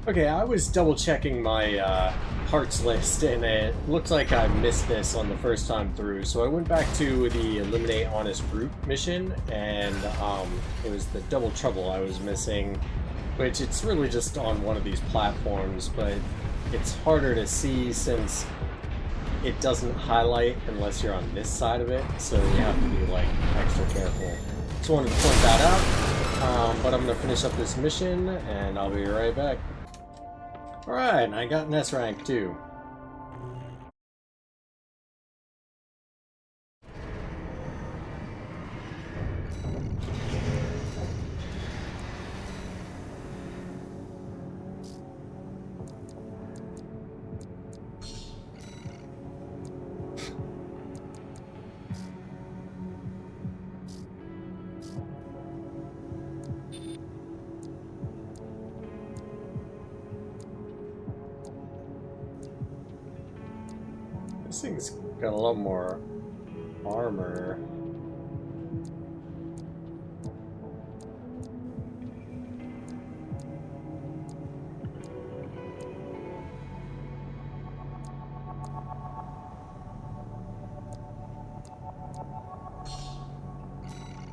Okay, I was double checking my parts list and it looked like I missed this on the first time through, so I went back to the Eliminate Honest Brute mission, and it was the Double Trouble I was missing, which it's really just on one of these platforms, but it's harder to see since it doesn't highlight unless you're on this side of it, so you have to be like extra careful. Just wanted to point that out, but I'm going to finish up this mission and I'll be right back. Alright, and I got an S rank too. This thing's got a lot more armor.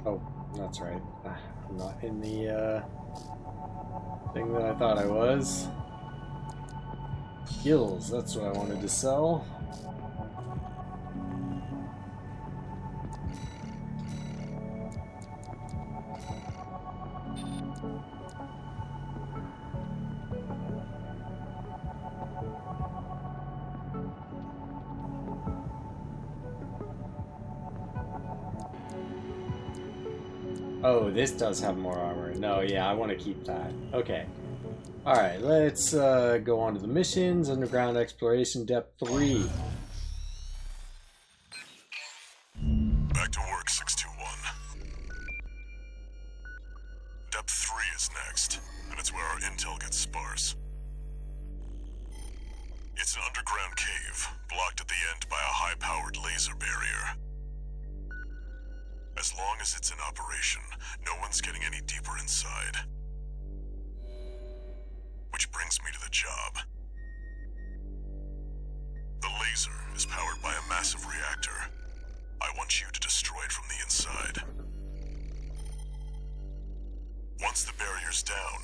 Oh, that's right. I'm not in the thing that I thought I was. Gills, that's what I wanted to sell. Oh, this does have more armor. No, yeah, I want to keep that. Okay. Alright, let's go on to the missions. Underground Exploration Depth 3. Back to work, 621. Depth 3 is next, and it's where our intel gets sparse. It's an underground cave, blocked at the end by a high-powered laser barrier. As long as it's in operation, no one's getting any deeper inside. Which brings me to the job. The laser is powered by a massive reactor. I want you to destroy it from the inside. Once the barrier's down,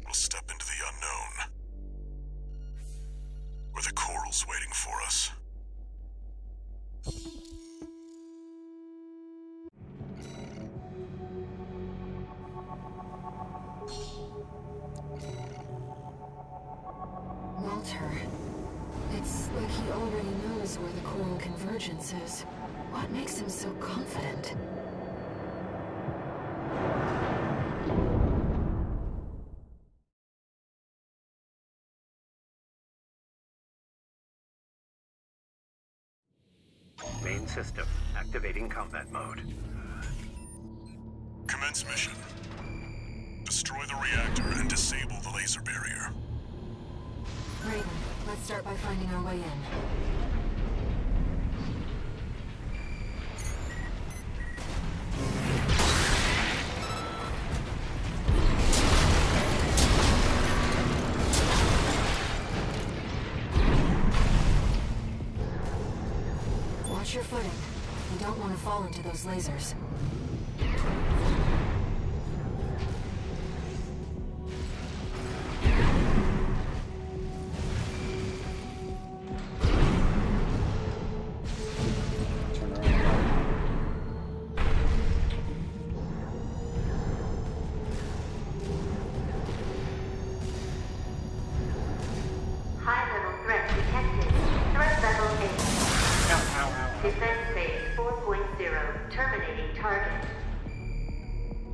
we'll step into the unknown. Where the coral's waiting for us. Walter. It's like he already knows where the coral convergence is. What makes him so confident? Main system, activating combat mode. Commence mission. Destroy the reactor and disable the laser barrier. Raven, let's start by finding our way in. Watch your footing. You don't want to fall into those lasers.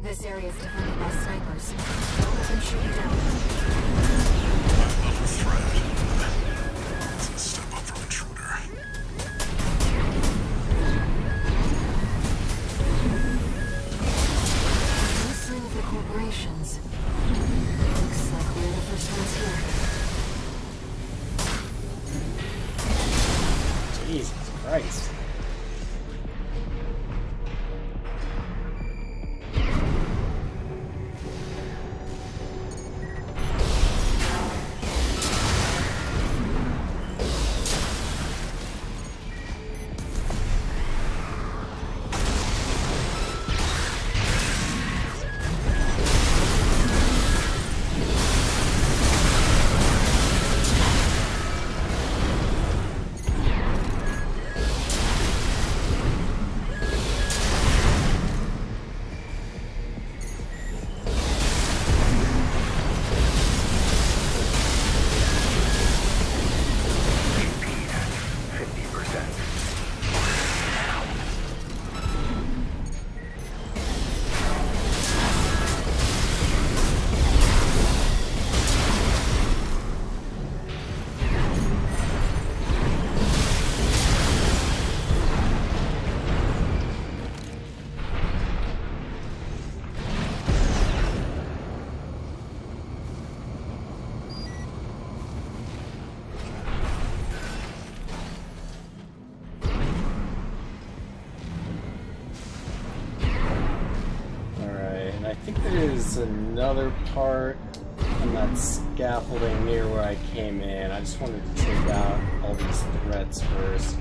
This area is defended by snipers. Don't let them shoot you down. Another threat. It's a step up from intruder. No sign of the corporations. Looks like we're the first ones here. Jesus Christ. another part on that scaffolding near where I came in. I just wanted to take out all these threats first.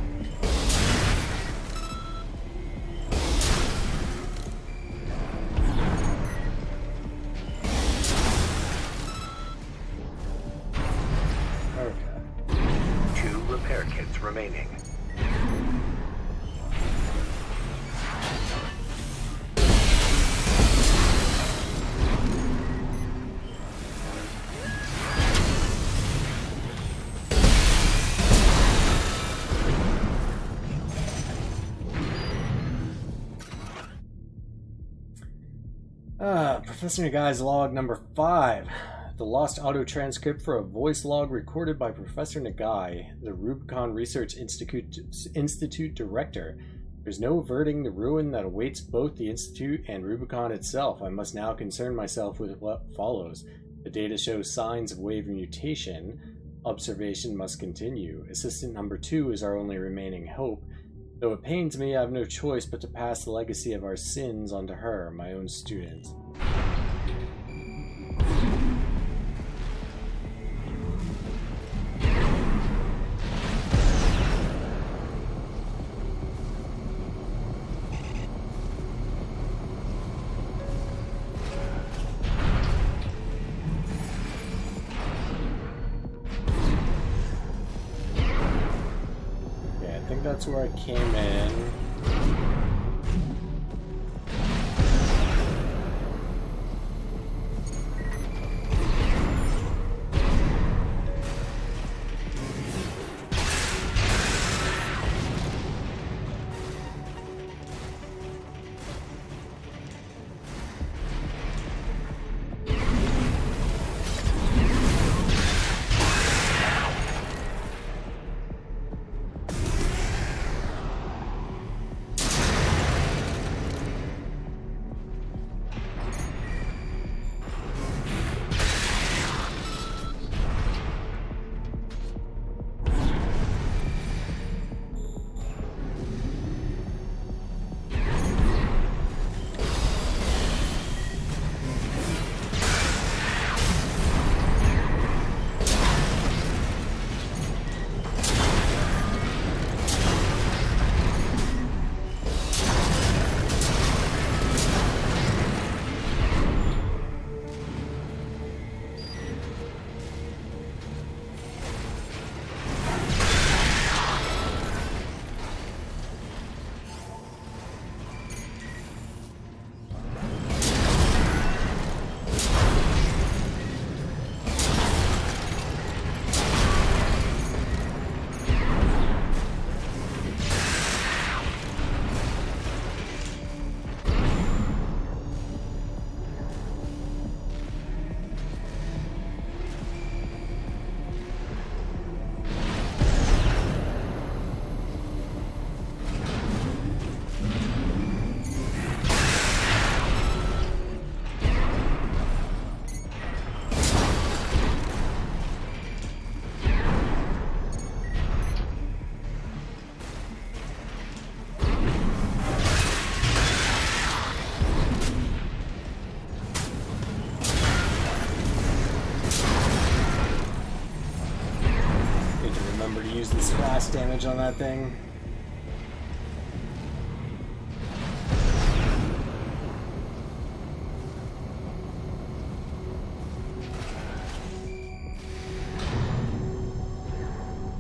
Okay. 2 repair kits remaining. Professor Nagai's log number 5. The lost auto transcript for a voice log recorded by Professor Nagai, the Rubicon Research Institute director. There's no averting the ruin that awaits both the Institute and Rubicon itself. I must now concern myself with what follows. The data shows signs of wave mutation. Observation must continue. Assistant number 2 is our only remaining hope. Though it pains me, I have no choice but to pass the legacy of our sins onto her, my own student. I think that's where I came in. Use the splash damage on that thing.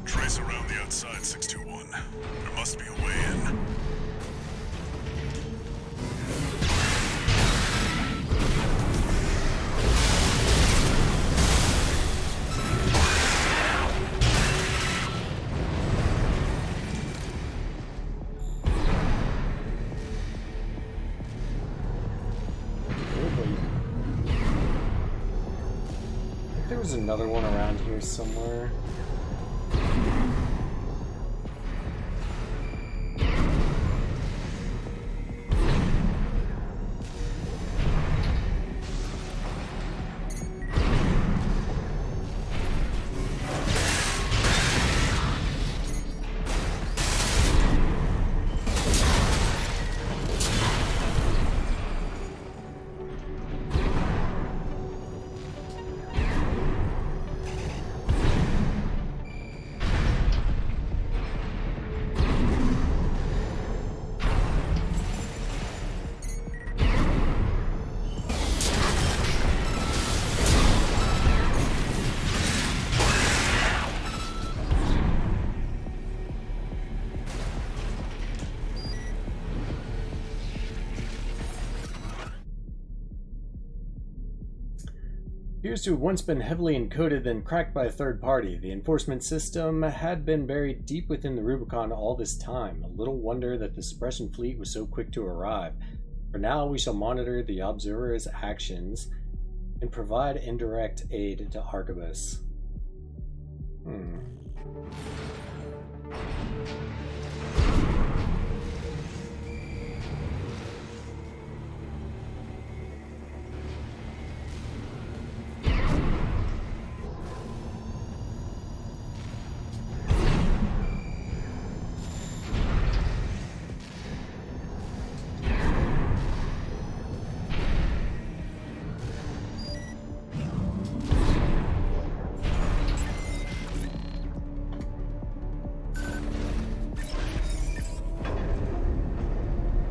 Trace around the outside, 621. There must be a way in. There's another one around here somewhere. Appears to have once been heavily encoded, then cracked by a third party. The enforcement system had been buried deep within the Rubicon all this time. Little wonder that the suppression fleet was so quick to arrive. For now, we shall monitor the Observer's actions and provide indirect aid to Arquebus.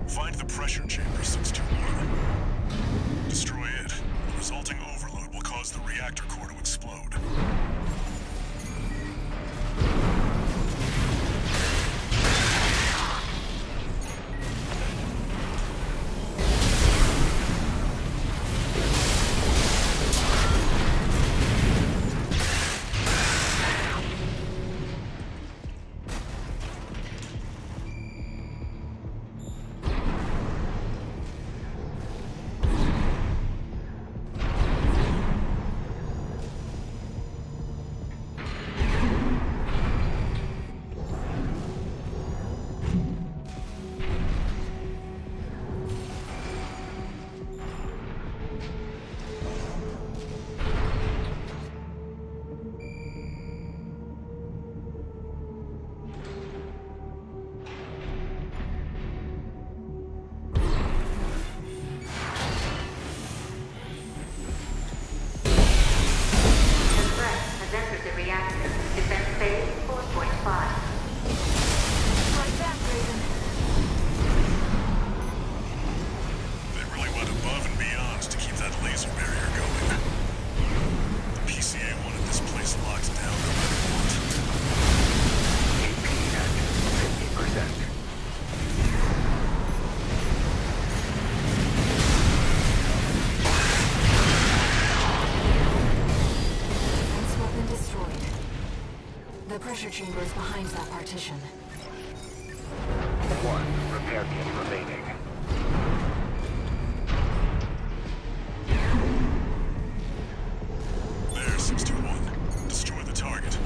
Find the pressure chamber 621. Destroy it. The resulting overload will cause the reactor core to explode. The pressure chamber is behind that partition. 1 repair kit remaining. There, 621. Destroy the target.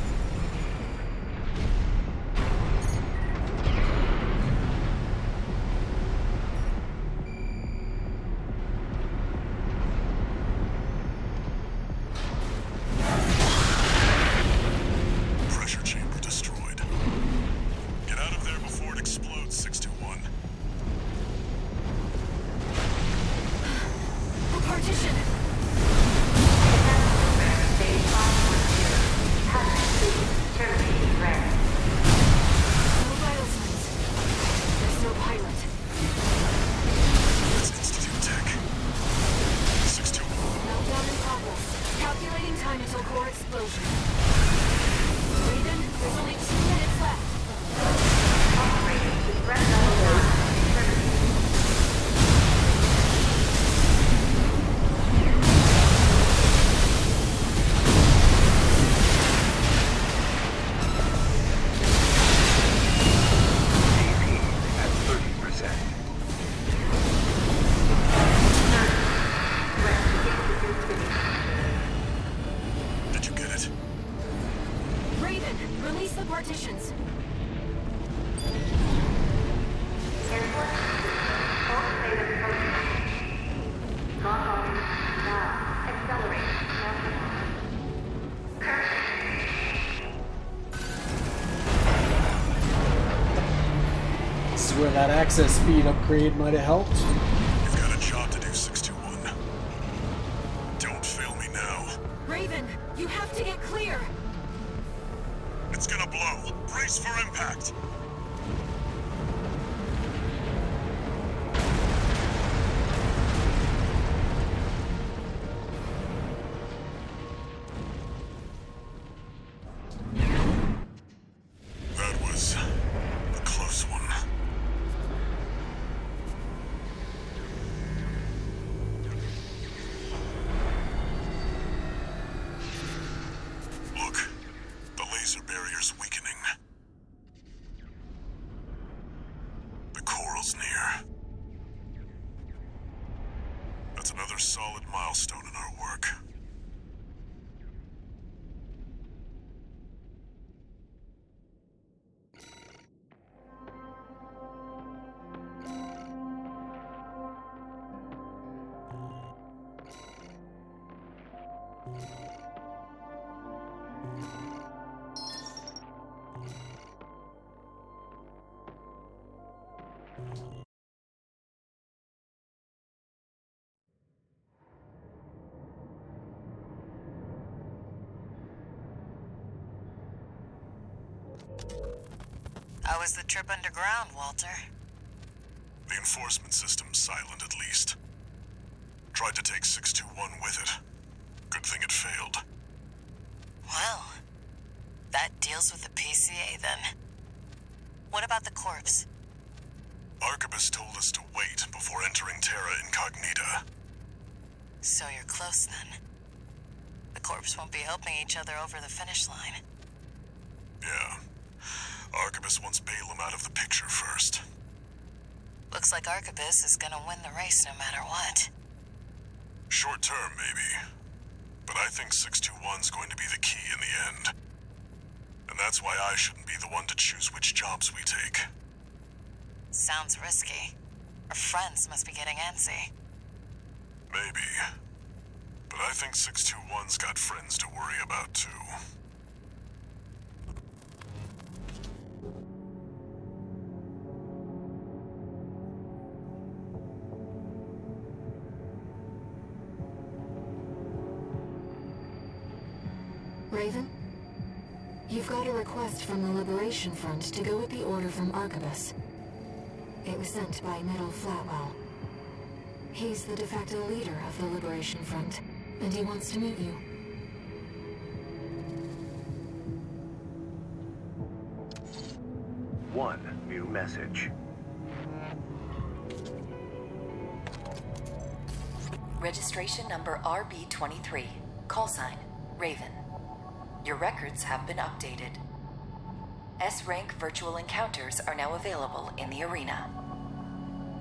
Pressure chamber destroyed. Get out of there before it explodes, 621. The partition! No vital signs. There's no pilot. It's Institute Tech. 621. Meltdown in progress. Calculating time until core explosion. Raiden, there's only 2 minutes left. Operating to threat level 9. Terminating. AP at 30%. Threat Institute finished. Did you get it? Raiden, release the partitions. Airport full state of process. Lock on. Now. Accelerate. This is where that access speed upgrade might have helped. You've got a job to do, 621. Don't fail me now. Raven, you have to get clear. It's gonna blow. Brace for impact. That was a close one. laser barrier's weakening. The coral's near. That's another solid milestone in our work. How was the trip underground, Walter? The enforcement system's silent, at least. Tried to take 621 with it. Good thing it failed. Well, that deals with the PCA then. What about the corpse? Arquebus told us to wait before entering Terra Incognita. So you're close then. The corpse won't be helping each other over the finish line. Yeah. Arquebus wants Balaam out of the picture first. Looks like Arquebus is gonna win the race no matter what. Short term, maybe. But I think 621's going to be the key in the end. And that's why I shouldn't be the one to choose which jobs we take. Sounds risky. Our friends must be getting antsy. Maybe. But I think 621's got friends to worry about, too. Raven? You've got a request from the Liberation Front to go with the order from Arquebus. It was sent by Middle Flatwell. He's the de facto leader of the Liberation Front, and he wants to meet you. One new message. Registration number RB23. Call sign, Raven. Your records have been updated. S-rank virtual encounters are now available in the arena.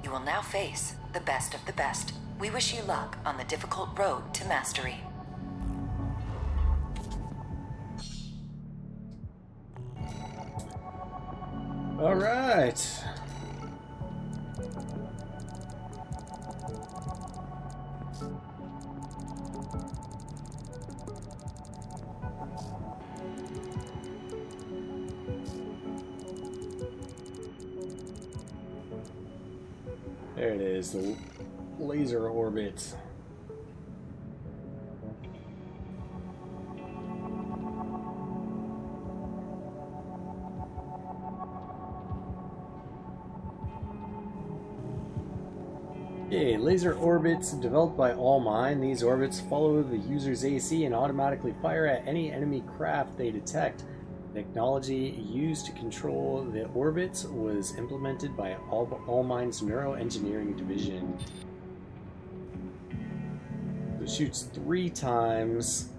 You will now face the best of the best. We wish you luck on the difficult road to mastery. All right. There it is, the laser orbit. Okay, laser orbits developed by All Mine. These orbits follow the user's AC and automatically fire at any enemy craft they detect. The technology used to control the orbits was implemented by All Mine's neuroengineering division. It shoots 3 times.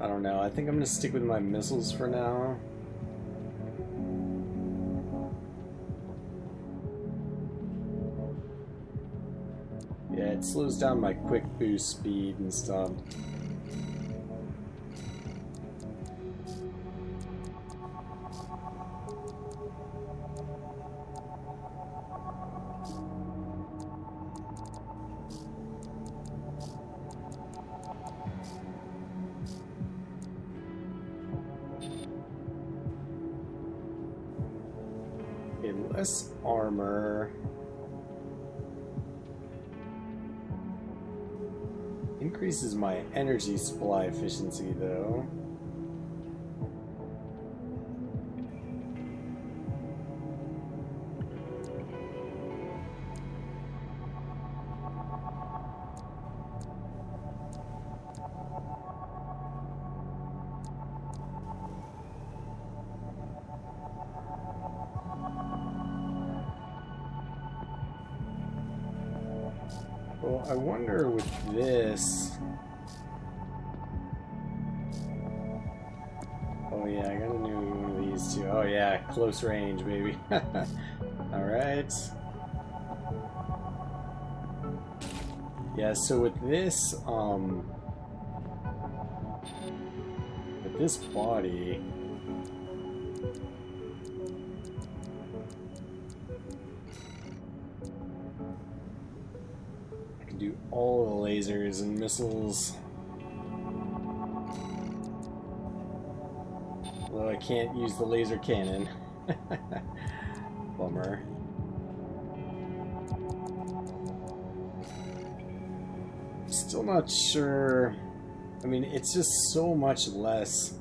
I don't know. I think I'm going to stick with my missiles for now. Yeah, it slows down my quick boost speed and stuff. Okay, less armor. Increases my energy supply efficiency, though. Well, I wonder with this... yeah, I got a new one of these too. Oh yeah, close range, baby. Alright. Yeah, so with this body, I can do all the lasers and missiles. Although I can't use the laser cannon. Bummer. Still not sure. I mean, it's just so much less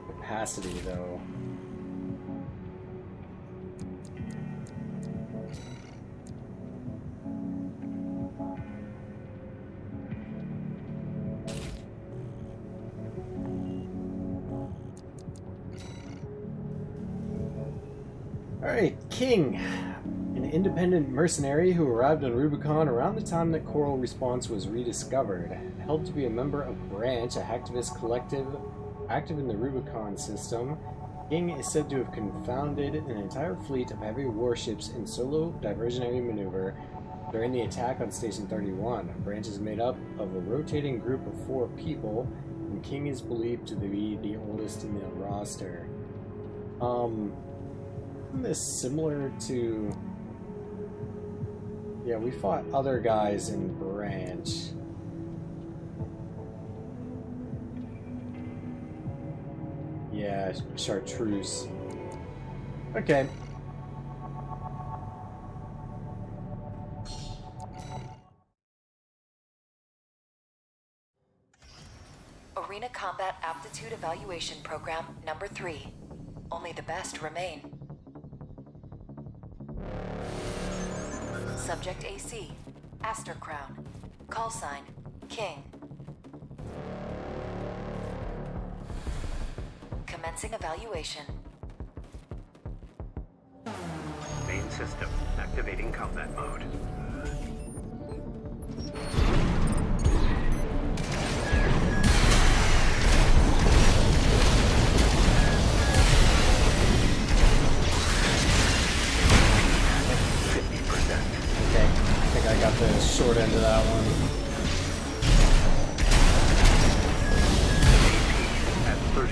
capacity though. Alright, King. An independent mercenary who arrived on Rubicon around the time that Coral Response was rediscovered. Held to be a member of Branch, a hacktivist collective active in the Rubicon system, King is said to have confounded an entire fleet of heavy warships in solo diversionary maneuver during the attack on Station 31. Branch is made up of a rotating group of 4 people, and King is believed to be the oldest in the roster. Isn't this similar to... Yeah, we fought other guys in Branch. Yeah, Chartreuse. Okay. Arena Combat Aptitude Evaluation Program number 3. Only the best remain. Subject AC, Aster Crown. Call sign, King. Commencing evaluation. Main system activating combat mode. Okay, I think I got the short end of that one. At 30%.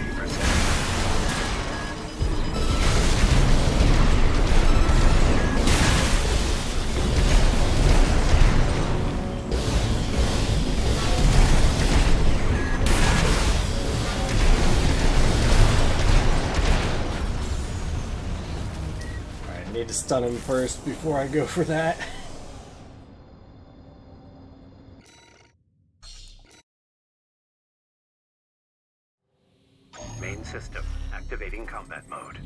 Alright, I need to stun him first before I go for that. Main system activating combat mode.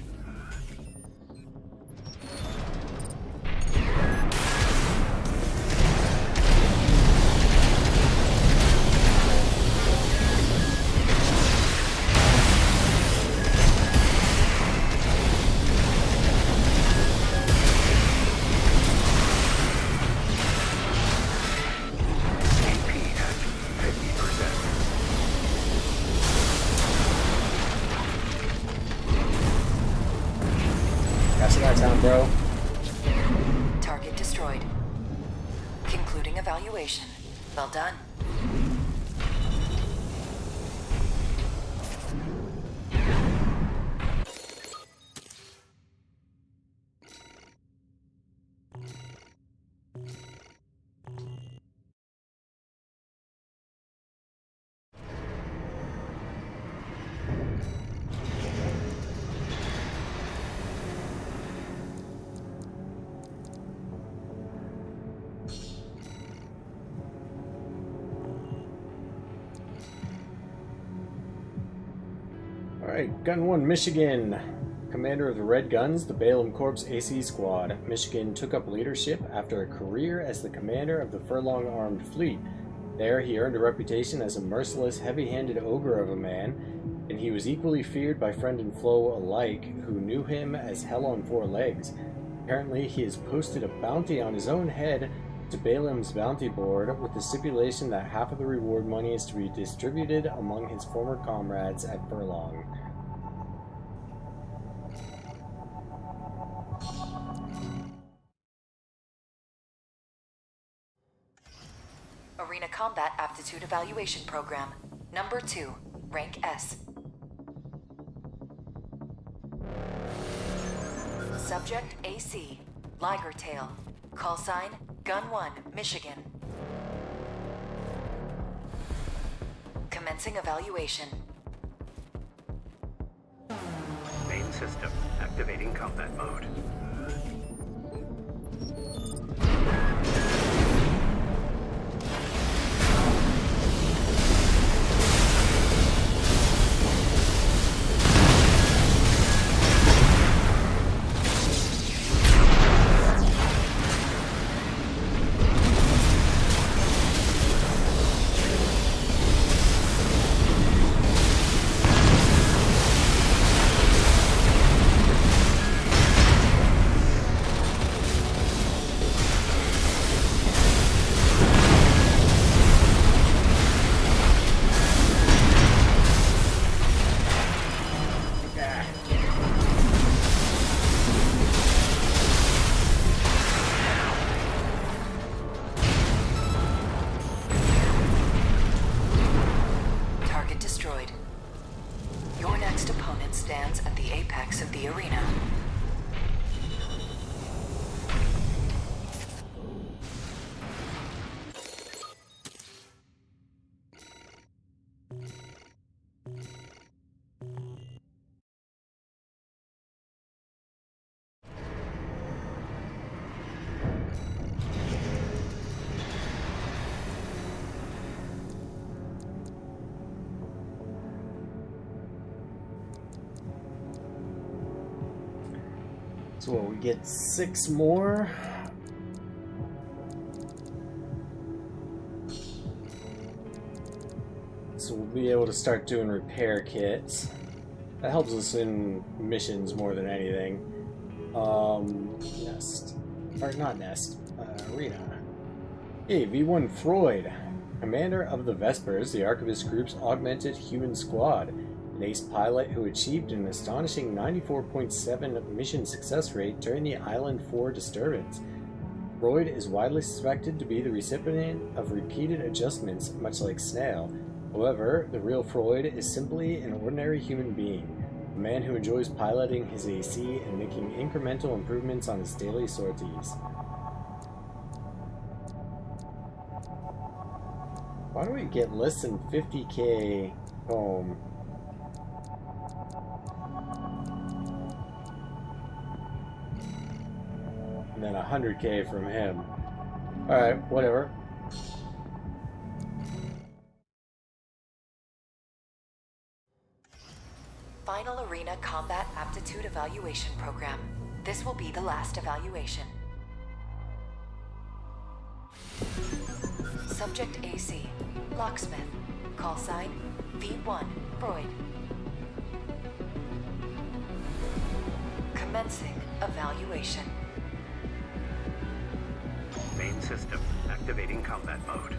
AP at 50%. Pass it out town, bro. Target destroyed. Concluding evaluation. Well done. Alright, Gun 1, Michigan. Commander of the Red Guns, the Balaam Corps AC Squad. Michigan took up leadership after a career as the commander of the Furlong Armed Fleet. There, he earned a reputation as a merciless, heavy-handed ogre of a man, and he was equally feared by friend and foe alike, who knew him as Hell on 4 Legs. Apparently, he has posted a bounty on his own head to Balaam's bounty board with the stipulation that half of the reward money is to be distributed among his former comrades at Furlong. Arena Combat Aptitude Evaluation Program. Number 2, Rank S. Subject AC, Liger Tail. Call sign, Gun 1, Michigan. Commencing evaluation. Main system activating combat mode. Stands at the apex of the arena. So what, we get 6 more? So we'll be able to start doing repair kits. That helps us in missions more than anything. Nest. Or not Nest. Arena. Hey, V1 Freud. Commander of the Vespers, the Archivist Group's augmented human squad. An ace pilot who achieved an astonishing 94.7 mission success rate during the Island 4 disturbance. Freud is widely suspected to be the recipient of repeated adjustments, much like Snail. However, the real Freud is simply an ordinary human being, a man who enjoys piloting his AC and making incremental improvements on his daily sorties. Why do we get less than 50k home? And then 100k from him. Alright, whatever. Final Arena Combat Aptitude Evaluation Program. This will be the last evaluation. Subject AC, Locksmith. Call sign, V1, Freud. Commencing evaluation. Main system activating combat mode.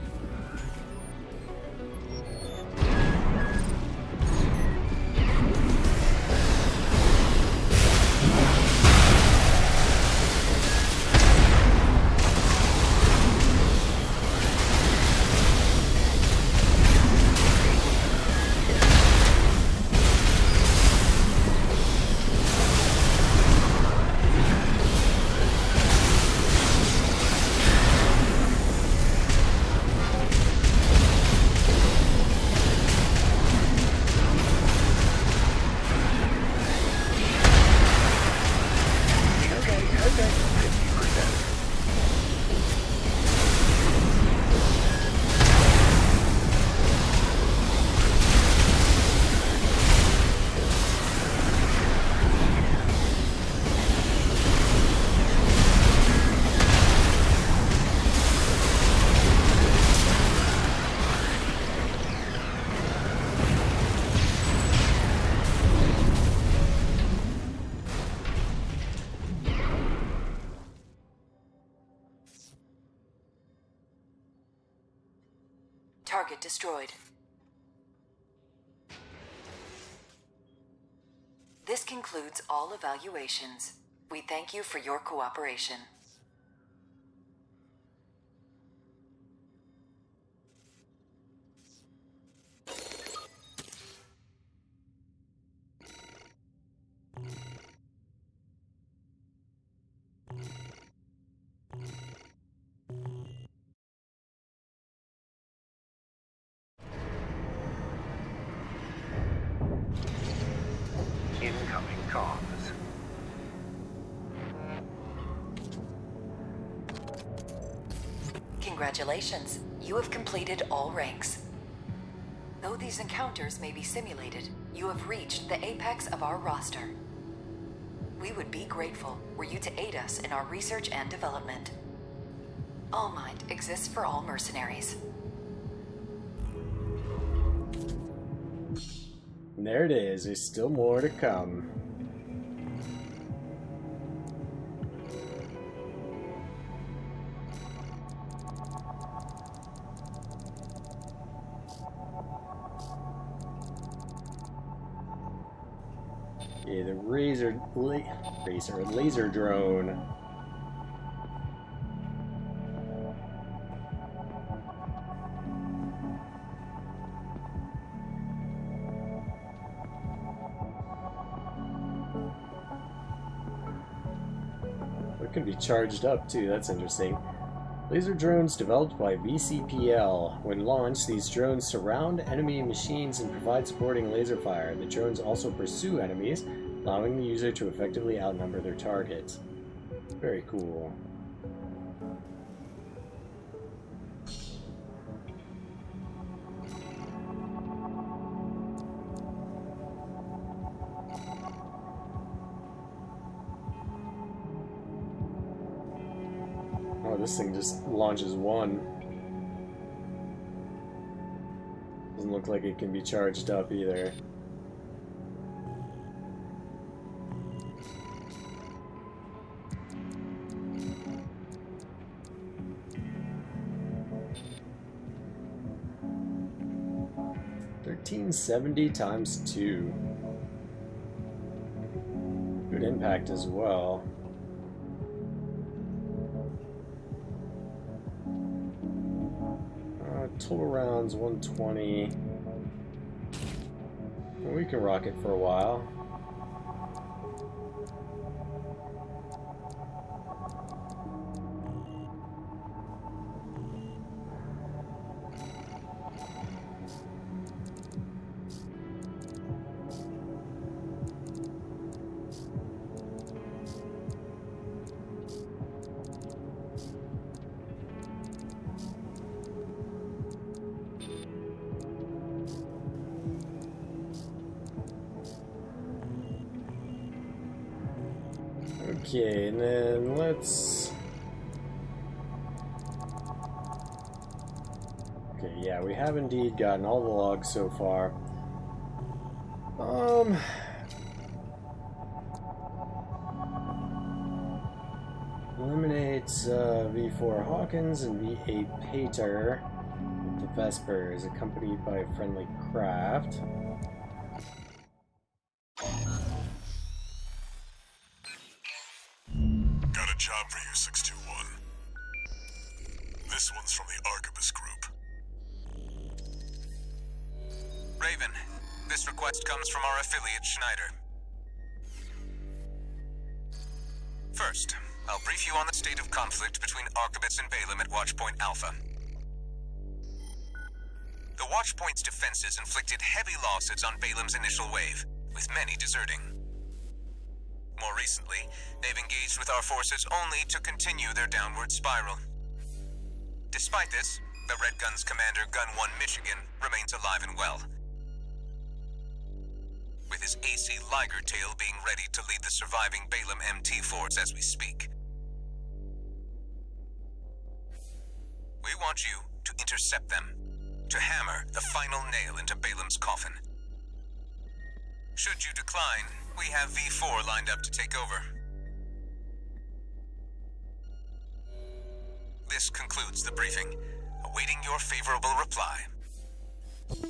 Target destroyed. This concludes all evaluations. We thank you for your cooperation. Incoming comms. Congratulations, you have completed all ranks. Though these encounters may be simulated, you have reached the apex of our roster. We would be grateful were you to aid us in our research and development. All Might exists for all mercenaries. And there it is. There's still more to come. Yeah, the laser drone. It can be charged up too, that's interesting. Laser drones developed by VCPL. When launched, these drones surround enemy machines and provide supporting laser fire. The drones also pursue enemies, allowing the user to effectively outnumber their targets. Very cool. Oh, this thing just launches one. Doesn't look like it can be charged up either. $1370 times 2. Good impact as well. Total rounds 120. We can rock it for a while. Okay, and then let's... Okay, yeah, we have indeed gotten all the logs so far. Eliminates V4 Hawkins and V8 Pater with the Vespers, accompanied by a friendly craft. Got a job for you, 621. This one's from the Arquebus Group. Raven, this request comes from our affiliate, Schneider. First, I'll brief you on the state of conflict between Arquebus and Balaam at Watchpoint Alpha. The Watchpoint's defenses inflicted heavy losses on Balaam's initial wave, with many deserting. More recently, they've engaged with our forces only to continue their downward spiral. Despite this, the Red Gun's commander, Gun 1 Michigan, remains alive and well, with his AC Liger Tail being ready to lead the surviving Balaam MT force as we speak. We want you to intercept them, to hammer the final nail into Balaam's coffin. Should you decline, we have V4 lined up to take over. This concludes the briefing, awaiting your favorable reply. This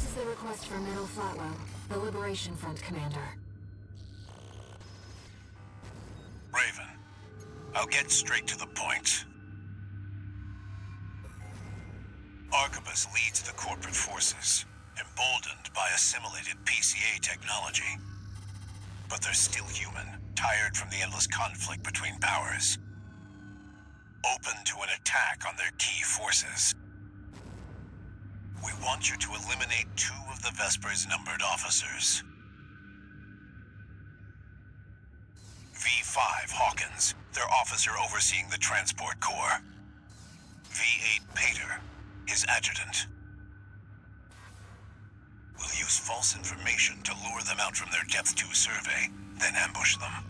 is the request for Middle Flatwell, the Liberation Front commander. Raven, I'll get straight to the point. Arquebus leads the corporate forces, emboldened by assimilated PCA technology. But they're still human, tired from the endless conflict between powers. Open to an attack on their key forces. We want you to eliminate 2 of the Vesper's numbered officers. V5 Hawkins, their officer overseeing the transport corps. V8 Pater, his adjutant. We'll use false information to lure them out from their Depth 2 survey, then ambush them.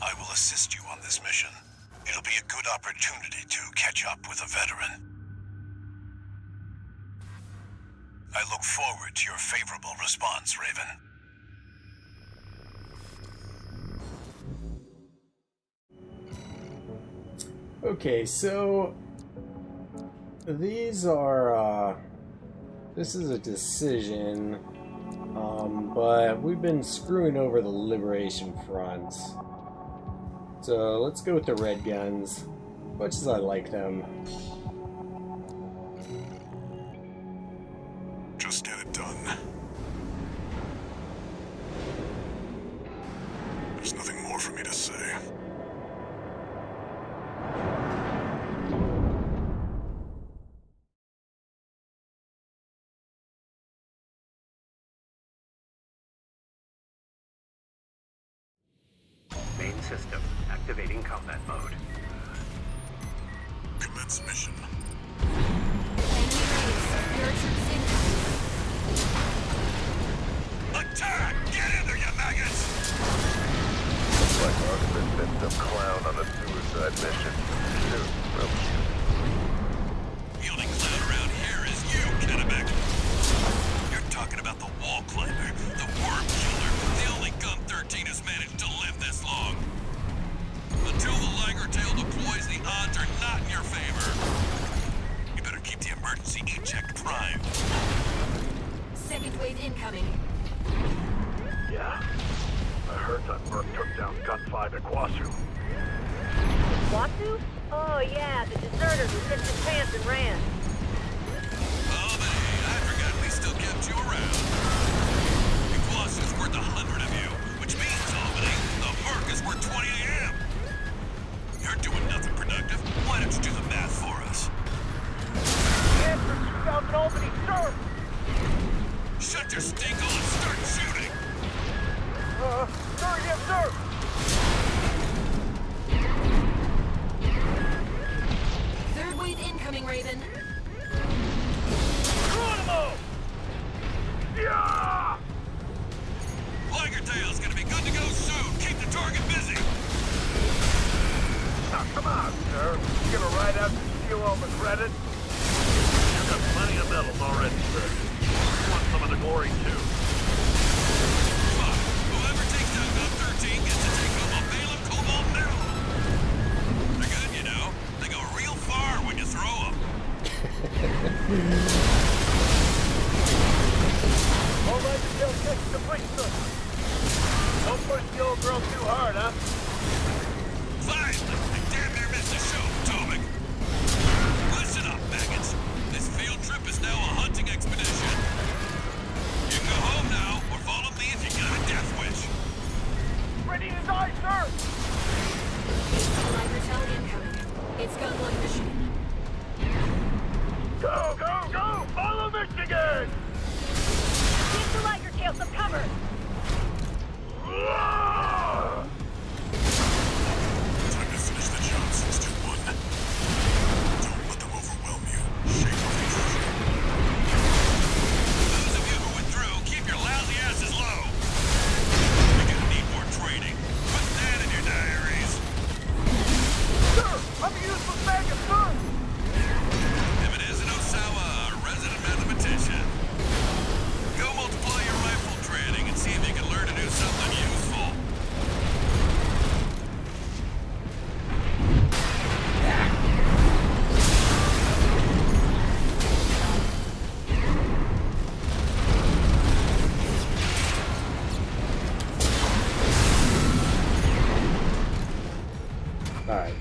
I will assist you on this mission. It'll be a good opportunity to catch up with a veteran. I look forward to your favorable response, Raven. Okay, so these are, this is a decision, but we've been screwing over the Liberation Front. So let's go with the red guns, much as I like them. Just get it done. There's nothing more for me to say. Main system activating combat mode. Commence mission. Attack! Get in there, you maggots! Looks like Arquebus sent some clown on a suicide mission. Shoot, real shoot. The only clown around here is you, Kennebec. You're talking about the wall climber, the worm killer, the only Gun 13 has managed to live this long. Until the Liger Tail deploys, the odds are not in your favor. You better keep the emergency eject primed. Second wave incoming. Yeah. I heard that Merc took down Gun 5 at Kwasu. Watu? Oh yeah, the deserter who hit his pants and ran. Oh, but hey, I forgot we still kept you around. Iguasu's worth 100 of you, which means, Albany, the Merc is worth 20 of him. You're doing nothing productive. Why don't you do the math for us? Yes, for 2000 Albany, sir! Shut your stingle and start shooting! Sir, yes, sir! Third wave incoming, Raven. Geronimo! Yeah! Liger Tail's gonna be good to go soon. Keep the target busy. Now, come on, sir. You gonna ride out and steal all the credit? You've got plenty of medals already, sir. You want some of the glory, too. Come on. Whoever takes down Gun 13 gets to take home a Balaam Cobalt medal. They're good, you know. They go real far when you throw them. All right, the tail check complete, sir. Don't push the old girl too hard, huh? Finally! I damn near missed the show, Tomek. Listen up, maggots. This field trip is now a hunting expedition. You can go home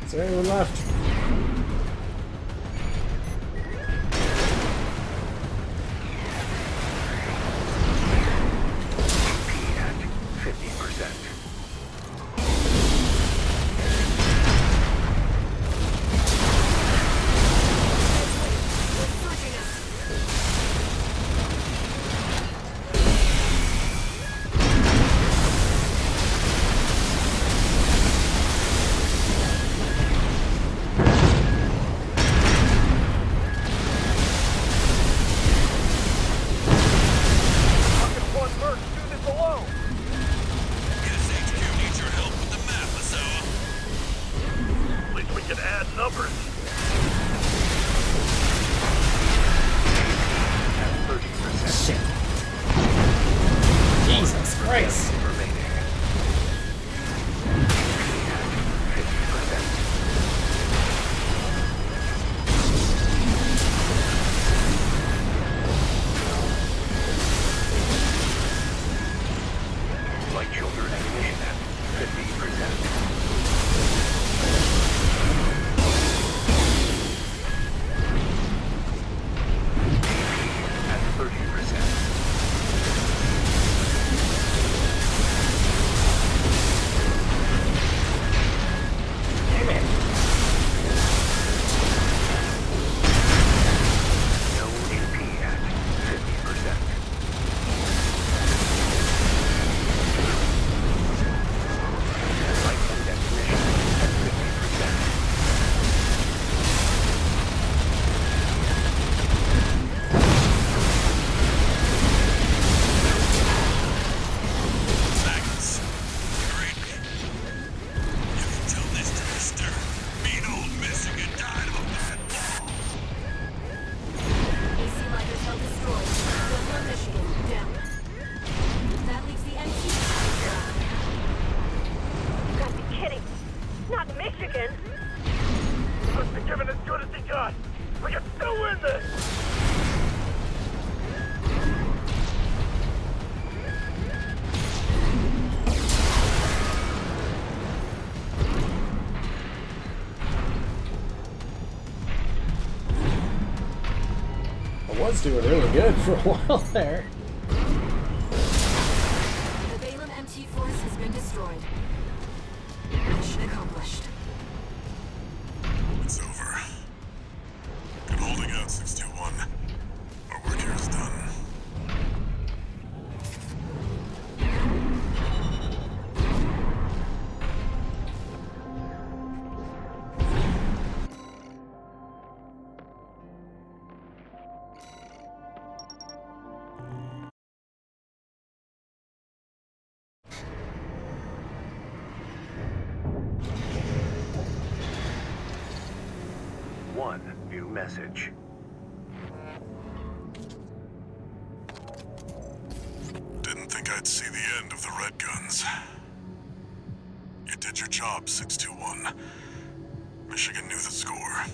Is there anyone left? AP at 50%. Was doing really good for a while there. The Balaam MT force has been destroyed. Mission accomplished. It's over. Good holding out, 621. Our work here is done. One new message. Didn't think I'd see the end of the Red Guns. You did your job, 621. Michigan knew the score.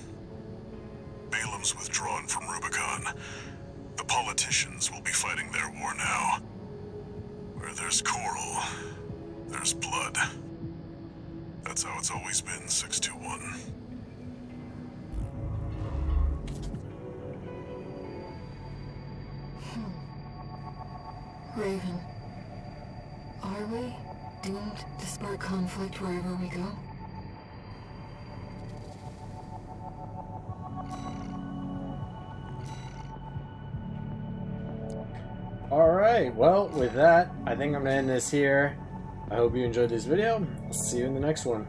Balaam's withdrawn from Rubicon. The politicians will be fighting their war now. Where there's coral, there's blood. That's how it's always been, 621. Raven, are we doomed to spark conflict wherever we go? Alright, well, with that, I think I'm going to end this here. I hope you enjoyed this video. I'll see you in the next one.